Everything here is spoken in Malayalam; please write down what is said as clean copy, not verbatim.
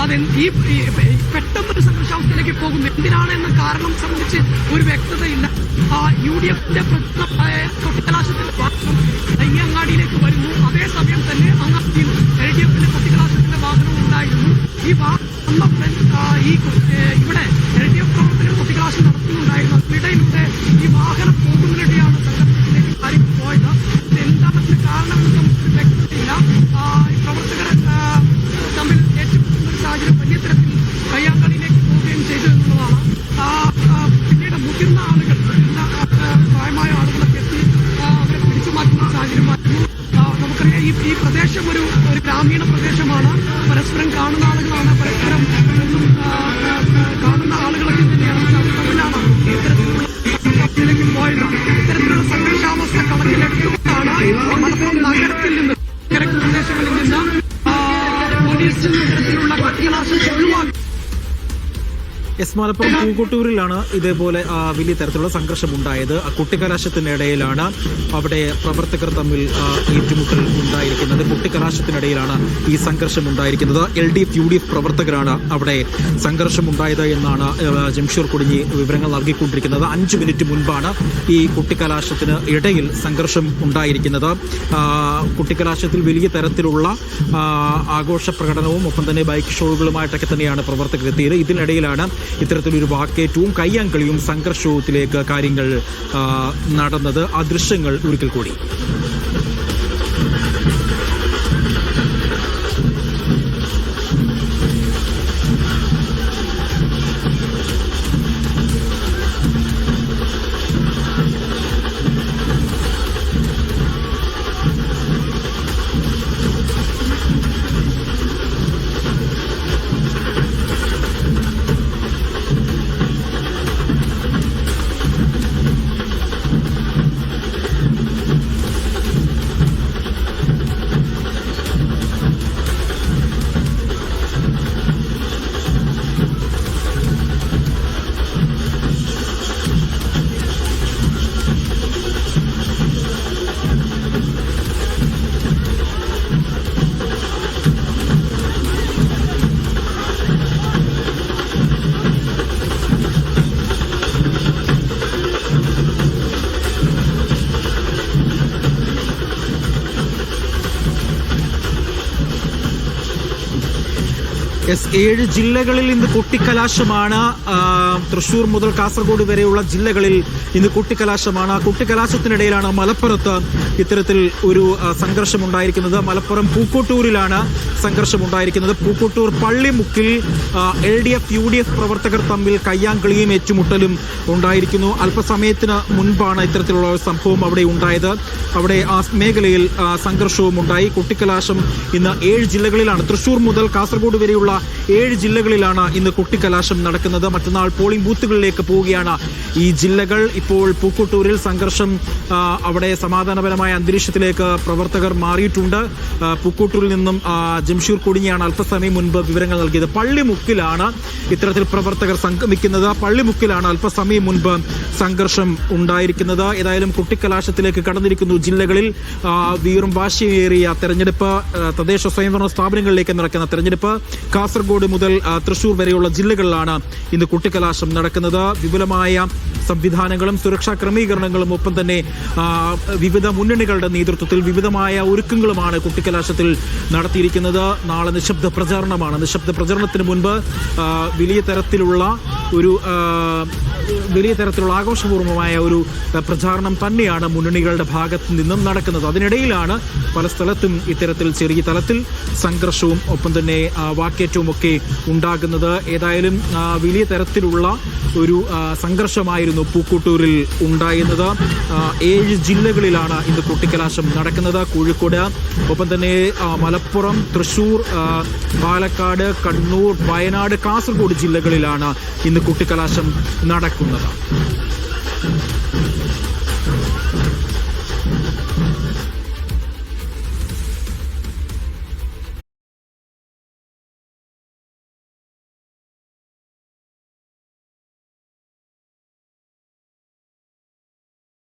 ഈ പെട്ടെന്നൊരു സംഘർഷാവസ്ഥയിലേക്ക് പോകുന്നു. എന്തിനാണ് എന്ന കാരണം സംബന്ധിച്ച് ഒരു വ്യക്തതയില്ല. UDFന്റെ കൊട്ടിക്കലാശത്തിന്റെ വാഹനം അയ്യങ്ങാടിയിലേക്ക് വരുന്നു. അതേസമയം തന്നെ അങ്ങാടിയിൽ LDFന്റെ കൊട്ടിക്കലാശത്തിന്റെ വാഹനവും ഉണ്ടായിരുന്നു. ഈ ഇവിടെ LDF പ്രവർത്തകർ കൊട്ടിക്കലാശം നടത്തുന്നുണ്ടായിരുന്നു. അതിനിടയിലൂടെ ഈ വാഹനം പോകുന്നതിനിടെയാണ് സംഘർഷത്തിലേക്ക് കാര്യങ്ങൾ പോയത്. എന്താണെന്ന് കാരണമെന്ന് നമുക്ക് വ്യക്തതയില്ല. പ്രവർത്തകർ തമ്മിൽ ഏറ്റുമുട്ടുന്ന ഒരു സാഹചര്യം വലിയ തരത്തിൽ കയ്യാങ്കളിയിലേക്ക് പോവുകയും ചെയ്തു എന്നുള്ളതാണ്. പിന്നീട് മുതിർന്ന ആളുകൾ, പ്രായമായ ആളുകളൊക്കെ എത്തി അവരെ പിടിച്ചു മാറ്റുന്ന സാഹചര്യമായിരുന്നു. നമുക്കറിയാം ഈ പ്രദേശം ഒരു ഗ്രാമീണ പ്രദേശമാണ്. പരസ്പരം കാണുന്ന ആളുകളാണ്, പരസ്പരം കാണുന്ന ആളുകളൊക്കെ തന്നെയാണ്. അവർ തമ്മിലാണ് ഇത്തരത്തിലേക്ക് പോയത്. ഇത്തരത്തിലുള്ള സംഘർഷാവസ്ഥ കണക്കിലെടുത്തുകൊണ്ടാണ് മലപ്പുറം നഗരത്തിൽ നിന്ന് കിഴക്ക് പ്രദേശങ്ങളിൽ നിന്ന് പോലീസ് ഇത്തരത്തിലുള്ള കൊട്ടിക്കലാശം ഒഴിവാക്കി. മലപ്പുറം പൂക്കോട്ടൂരിലാണ് ഇതേപോലെ വലിയ തരത്തിലുള്ള സംഘർഷമുണ്ടായത്. കുട്ടിക്കലാശത്തിനിടയിലാണ് അവിടെ പ്രവർത്തകർ തമ്മിൽ ഏറ്റുമുട്ടൽ ഉണ്ടായിരിക്കുന്നത്. കുട്ടിക്കലാശത്തിനിടയിലാണ് ഈ സംഘർഷം ഉണ്ടായിരിക്കുന്നത്. LDF UDF പ്രവർത്തകരാണ് അവിടെ സംഘർഷമുണ്ടായത് എന്നാണ് ജംഷീർ കൊടിഞ്ഞി വിവരങ്ങൾ നൽകിക്കൊണ്ടിരിക്കുന്നത്. 5 മിനിറ്റ് മുൻപാണ് ഈ കുട്ടിക്കലാശത്തിന് ഇടയിൽ സംഘർഷം ഉണ്ടായിരിക്കുന്നത്. കുട്ടിക്കലാശത്തിൽ വലിയ തരത്തിലുള്ള ആഘോഷ പ്രകടനവും ഒപ്പം തന്നെ ബൈക്ക് ഷോകളുമായിട്ടൊക്കെ തന്നെയാണ് പ്രവർത്തകർ എത്തിയത്. ഇതിനിടയിലാണ് ഇത്തരത്തിലൊരു വാക്കേറ്റവും കയ്യാങ്കളിയും സംഘർഷത്തിലേക്ക് കാര്യങ്ങൾ നടന്നത്. ആ ദൃശ്യങ്ങൾ ഒരിക്കൽ കൂടി. യെസ്, 7 ജില്ലകളിൽ ഇന്ന് കൊട്ടിക്കലാശമാണ്. തൃശൂർ മുതൽ കാസർഗോഡ് വരെയുള്ള ജില്ലകളിൽ ഇന്ന് കൊട്ടിക്കലാശമാണ്. കൊട്ടിക്കലാശത്തിനിടയിലാണ് മലപ്പുറത്ത് ഇത്തരത്തിൽ ഒരു സംഘർഷമുണ്ടായിരിക്കുന്നത്. മലപ്പുറം പൂക്കോട്ടൂരിലാണ് സംഘർഷമുണ്ടായിരിക്കുന്നത്. പൂക്കോട്ടൂർ പള്ളിമുക്കിൽ LDF UDF പ്രവർത്തകർ തമ്മിൽ കയ്യാങ്കളിയും ഏറ്റുമുട്ടലും ഉണ്ടായിരിക്കുന്നു. അല്പസമയത്തിന് മുൻപാണ് ഇത്തരത്തിലുള്ള സംഭവം അവിടെ ഉണ്ടായത്. അവിടെ ആ മേഖലയിൽ സംഘർഷവും ഉണ്ടായി. കൊട്ടിക്കലാശം ഇന്ന് 7 ജില്ലകളിലാണ്. തൃശൂർ മുതൽ കാസർഗോഡ് വരെയുള്ള 7 ജില്ലകളിലാണ് ഇന്ന് കൊട്ടിക്കലാശം നടക്കുന്നത്. മറ്റന്നാൾ പോളിംഗ് ബൂത്തുകളിലേക്ക് പോവുകയാണ് ഈ ജില്ലകൾ. ഇപ്പോൾ പൂക്കോട്ടൂരിൽ സംഘർഷം, അവിടെ സമാധാനപരമായ അന്തരീക്ഷത്തിലേക്ക് പ്രവർത്തകർ മാറിയിട്ടുണ്ട്. പൂക്കോട്ടൂരിൽ നിന്നും ജംഷീർ കൊടിഞ്ഞിയാണ് അല്പസമയം മുൻപ് വിവരങ്ങൾ നൽകിയത്. പള്ളിമുക്കിലാണ് ഇത്തരത്തിൽ പ്രവർത്തകർ സംഗമിക്കുന്നത്. പള്ളിമുക്കിലാണ് അല്പസമയം മുൻപ് സംഘർഷം ഉണ്ടായിരിക്കുന്നത്. ഏതായാലും കൊട്ടിക്കലാശത്തിലേക്ക് കടന്നിരിക്കുന്നു ജില്ലകളിൽ. വീറും വാശിയേറിയ തെരഞ്ഞെടുപ്പ്, തദ്ദേശ സ്വയംഭരണ സ്ഥാപനങ്ങളിലേക്ക് നടക്കുന്ന തെരഞ്ഞെടുപ്പ്. കാസർഗോഡ് മുതൽ തൃശൂർ വരെയുള്ള ജില്ലകളിലാണ് ഇന്ന് കൊട്ടിക്കലാശം നടക്കുന്നത്. വിപുലമായ സംവിധാനങ്ങളും സുരക്ഷാ ക്രമീകരണങ്ങളും ഒപ്പം തന്നെ വിവിധ മുന്നണികളുടെ നേതൃത്വത്തിൽ വിവിധമായ ഒരുക്കങ്ങളുമാണ് കൊട്ടിക്കലാശത്തിൽ നടത്തിയിരിക്കുന്നത്. നാളെ നിശബ്ദ പ്രചാരണമാണ്. നിശബ്ദ പ്രചരണത്തിന് മുൻപ് വലിയ തരത്തിലുള്ള ആഘോഷപൂർവമായ ഒരു പ്രചാരണം തന്നെയാണ് മുന്നണികളുടെ ഭാഗത്തു നിന്നും നടക്കുന്നത്. അതിനിടയിലാണ് പല സ്ഥലത്തും ഇത്തരത്തിൽ ചെറിയ തലത്തിൽ സംഘർഷവും ഒപ്പം തന്നെ വാക്കേറ്റവും ഒക്കെ ഉണ്ടാകുന്നത്. ഏതായാലും വലിയ തരത്തിലുള്ള ഒരു സംഘർഷമായിരുന്നു പൂക്കോട്ടൂരിൽ ഉണ്ടായിരുന്നത്. 7 ജില്ലകളിലാണ് ഇന്ന് കൊട്ടിക്കലാശം നടക്കുന്നത്. കോഴിക്കോട്, ഒപ്പം തന്നെ മലപ്പുറം, തൃശൂർ, പാലക്കാട്, കണ്ണൂർ, വയനാട്, കാസർഗോഡ് ജില്ലകളിലാണ് ഇന്ന് കൊട്ടിക്കലാശം നടക്കുന്നത്.